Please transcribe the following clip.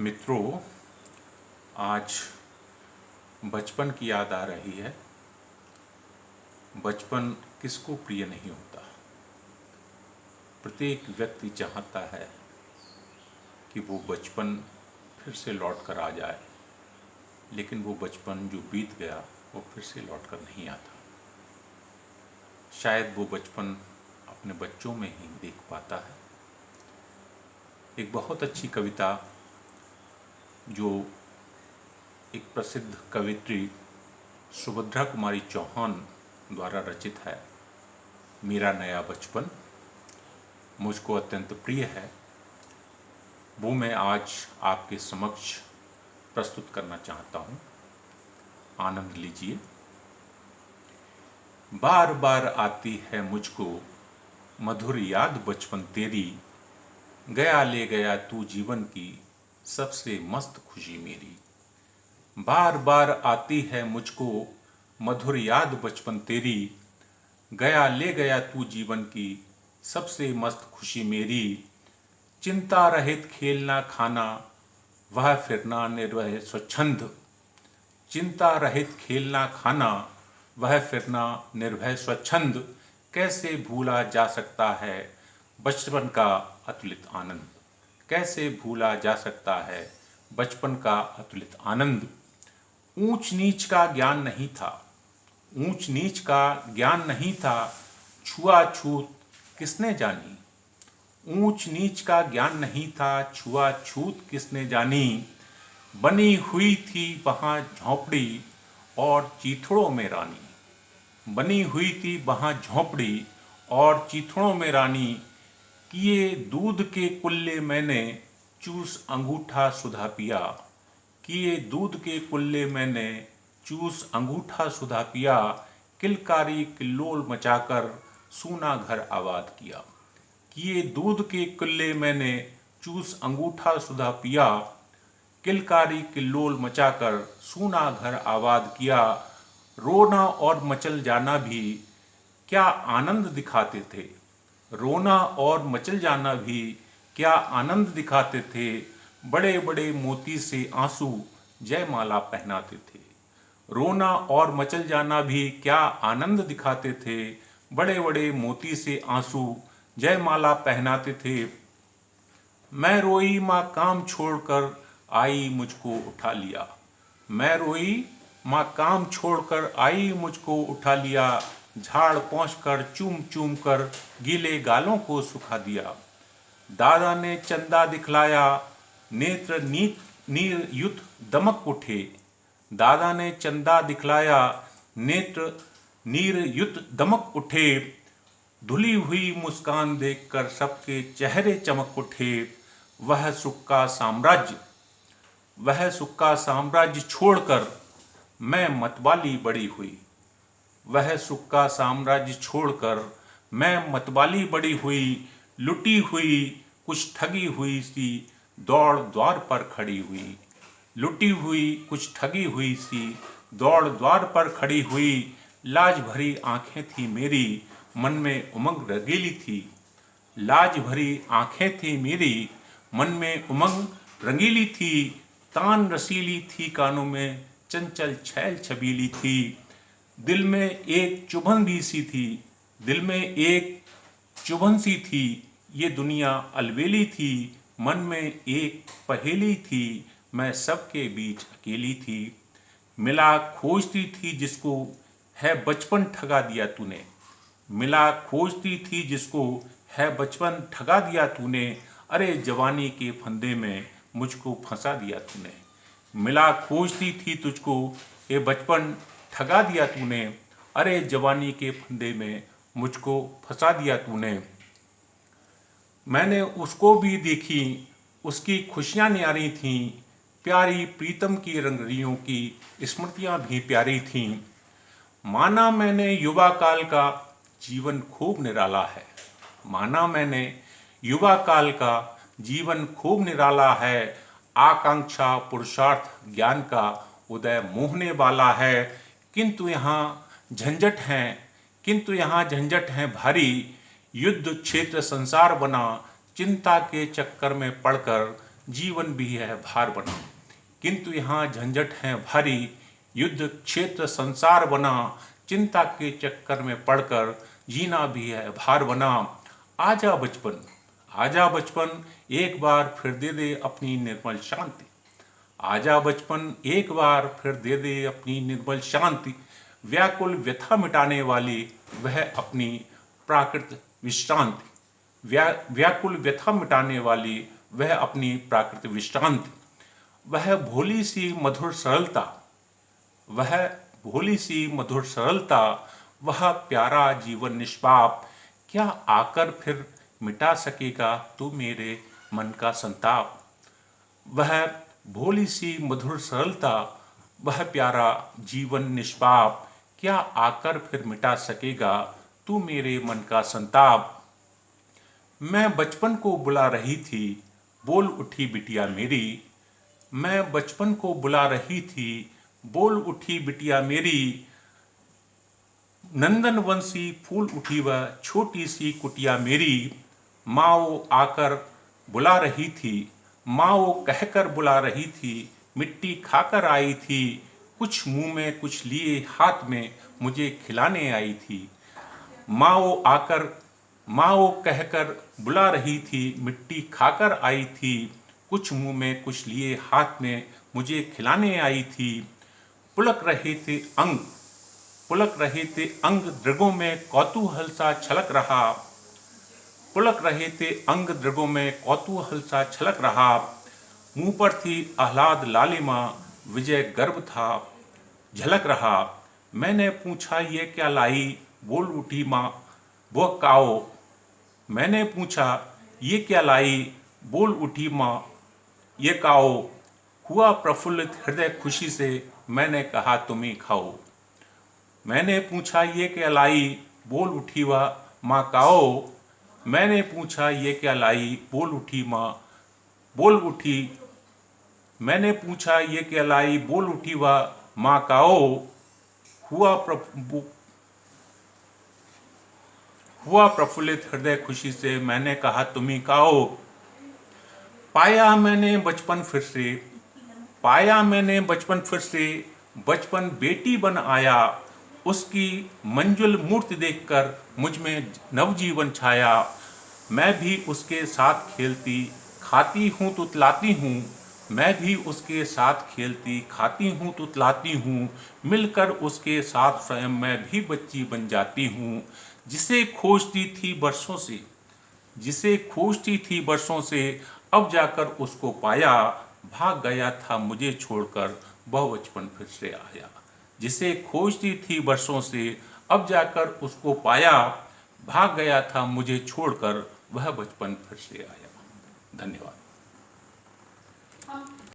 मित्रों, आज बचपन की याद आ रही है। बचपन किसको प्रिय नहीं होता। प्रत्येक व्यक्ति चाहता है कि वो बचपन फिर से लौट कर आ जाए, लेकिन वो बचपन जो बीत गया वो फिर से लौट कर नहीं आता। शायद वो बचपन अपने बच्चों में ही देख पाता है। एक बहुत अच्छी कविता जो एक प्रसिद्ध कवित्री सुभद्रा कुमारी चौहान द्वारा रचित है, मेरा नया बचपन, मुझको अत्यंत प्रिय है। वो मैं आज आपके समक्ष प्रस्तुत करना चाहता हूँ। आनंद लीजिए। बार बार आती है मुझको मधुर याद बचपन तेरी, गया ले गया तू जीवन की सबसे मस्त खुशी मेरी। बार बार आती है मुझको मधुर याद बचपन तेरी, गया ले गया तू जीवन की सबसे मस्त खुशी मेरी। चिंता रहित खेलना खाना वह फिरना निर्भय स्वच्छंद, चिंता रहित खेलना खाना वह फिरना निर्भय स्वच्छंद। कैसे भूला जा सकता है बचपन का अतुलित आनंद, कैसे भूला जा सकता है बचपन का अतुलित आनंद। ऊंच नीच का ज्ञान नहीं था, ऊंच नीच का ज्ञान नहीं था, छुआछूत किसने जानी। ऊंच नीच का ज्ञान नहीं था, छुआछूत किसने जानी। बनी हुई थी वहाँ झोंपड़ी और चीथड़ों में रानी, बनी हुई थी वहाँ झोंपड़ी और चीथड़ों में रानी। किए दूध के कुल्ले मैंने चूस अंगूठा सुधा पिया, किए दूध के कुल्ले मैंने चूस अंगूठा सुधा पिया। किलकारी किल्लोल मचाकर सूना घर आबाद किया, किए दूध के कुल्ले मैंने चूस अंगूठा सुधा पिया। किलकारी किल्लोल मचाकर सूना घर आबाद किया। रोना और मचल जाना भी क्या आनंद दिखाते थे, रोना और मचल जाना भी क्या आनंद दिखाते थे। बड़े बड़े मोती से आंसू जयमाला पहनाते थे, रोना और मचल जाना भी क्या आनंद दिखाते थे। बड़े बड़े मोती से आंसू जयमाला पहनाते थे। मैं रोई माँ काम छोड़कर आई मुझको उठा लिया, मैं रोई माँ काम छोड़कर आई मुझको उठा लिया। झाड़ पोंछ कर चूम चूम कर गीले गालों को सुखा दिया। दादा ने चंदा दिखलाया नेत्र नीर युत दमक उठे, दादा ने चंदा दिखलाया नेत्र नीर युत दमक उठे। धुली हुई मुस्कान देखकर सबके चेहरे चमक उठे। वह सुख का साम्राज्य, वह सुख का साम्राज्य छोड़कर मैं मतवाली बड़ी हुई, वह सुख का साम्राज्य छोड़कर मैं मतवाली बड़ी हुई। लुटी हुई कुछ ठगी हुई सी दौड़ द्वार पर खड़ी हुई, लुटी हुई कुछ ठगी हुई सी दौड़ द्वार पर खड़ी हुई। लाज भरी आंखें थी मेरी मन में उमंग रंगीली थी, लाज भरी आंखें थी मेरी मन में उमंग रंगीली थी। तान रसीली थी कानों में चंचल छैल छबीली थी। दिल में एक चुभन भी सी थी, दिल में एक चुभन सी थी। ये दुनिया अलबेली थी, मन में एक पहेली थी, मैं सबके बीच अकेली थी। मिला खोजती थी जिसको है बचपन ठगा दिया तूने, मिला खोजती थी जिसको है बचपन ठगा दिया तूने। अरे जवानी के फंदे में मुझको फंसा दिया तूने, मिला खोजती थी तुझको ये बचपन ठगा दिया तूने। अरे जवानी के फंदे में मुझको फंसा दिया तूने। मैंने उसको भी देखी, उसकी खुशियाँ न्यारी थीं, प्यारी प्रीतम की रंगरियों की स्मृतियाँ भी प्यारी थीं। माना मैंने युवा काल का जीवन खूब निराला है, माना मैंने युवा काल का जीवन खूब निराला है। आकांक्षा पुरुषार्थ ज्ञान का उदय मोहने वाला है। किंतु यहाँ झंझट हैं, किंतु यहाँ झंझट हैं भारी। युद्ध क्षेत्र संसार बना चिंता के चक्कर में पड़कर जीवन भी है भार बना। किंतु यहाँ झंझट है भारी, युद्ध क्षेत्र संसार बना। चिंता के चक्कर में पड़कर जीना भी है भार बना। आजा बचपन, आजा बचपन, एक बार फिर दे दे अपनी निर्मल शांति। आजा बचपन, एक बार फिर दे दे अपनी निर्मल शांति। व्याकुल व्यथा मिटाने वाली वह अपनी प्राकृत विश्रांति। व्याकुल व्यथा मिटाने वाली वह अपनी प्राकृत विश्रांति। वह भोली सी मधुर सरलता, वह भोली सी मधुर सरलता, वह प्यारा जीवन निष्पाप। क्या आकर फिर मिटा सकेगा तू मेरे मन का संताप। वह भोली सी मधुर सरलता, वह प्यारा जीवन निष्पाप। क्या आकर फिर मिटा सकेगा तू मेरे मन का संताप। मैं बचपन को बुला रही थी, बोल उठी बिटिया मेरी। मैं बचपन को बुला रही थी, बोल उठी बिटिया मेरी। नंदन वंशी फूल उठी वह छोटी सी कुटिया मेरी। माओ आकर बुला रही थी, माओ कहकर बुला रही थी। मिट्टी खाकर आई थी, कुछ मुंह में कुछ लिए हाथ में मुझे खिलाने आई थी। माओ कहकर बुला रही थी, मिट्टी खाकर आई थी। कुछ मुंह में कुछ लिए हाथ में मुझे खिलाने आई थी। पुलक रहे थे अंग दृगों में कौतूहल सा छलक रहा। पुलक रहे थे अंग दृगों में कौतूहल सा छलक रहा। मुंह पर थी आह्लाद लालिमा, विजय गर्व था झलक रहा। मैंने पूछा ये क्या लाई, बोल उठी माँ वो काओ। मैंने पूछा ये क्या लाई, बोल उठी माँ ये काओ। हुआ प्रफुल्लित हृदय खुशी से, मैंने कहा तुम ही खाओ। मैंने पूछा ये क्या लाई, बोल उठी वह माँ काओ। मैंने पूछा ये क्या लाई, बोल उठी माँ बोल उठी। मैंने पूछा ये क्या लाई, बोल उठी वह माँ काओ। हुआ प्रफुल्लित हृदय खुशी से, मैंने कहा तुम ही खाओ। पाया मैंने बचपन फिर से, बचपन बेटी बन आया। उसकी मंजुल मूर्ति देखकर मुझ में नवजीवन छाया। मैं भी उसके साथ खेलती खाती हूँ तुतलाती हूँ। मैं भी उसके साथ खेलती खाती हूँ तुतलाती हूँ। मिलकर उसके साथ स्वयं मैं भी बच्ची बन जाती हूँ। जिसे खोजती थी बरसों से, अब जाकर उसको पाया। भाग गया था मुझे छोड़कर, वह बचपन फिर से आया। जिसे खोजती थी बरसों से, अब जाकर उसको पाया। भाग गया था मुझे छोड़कर, वह बचपन फिर से आया। धन्यवाद।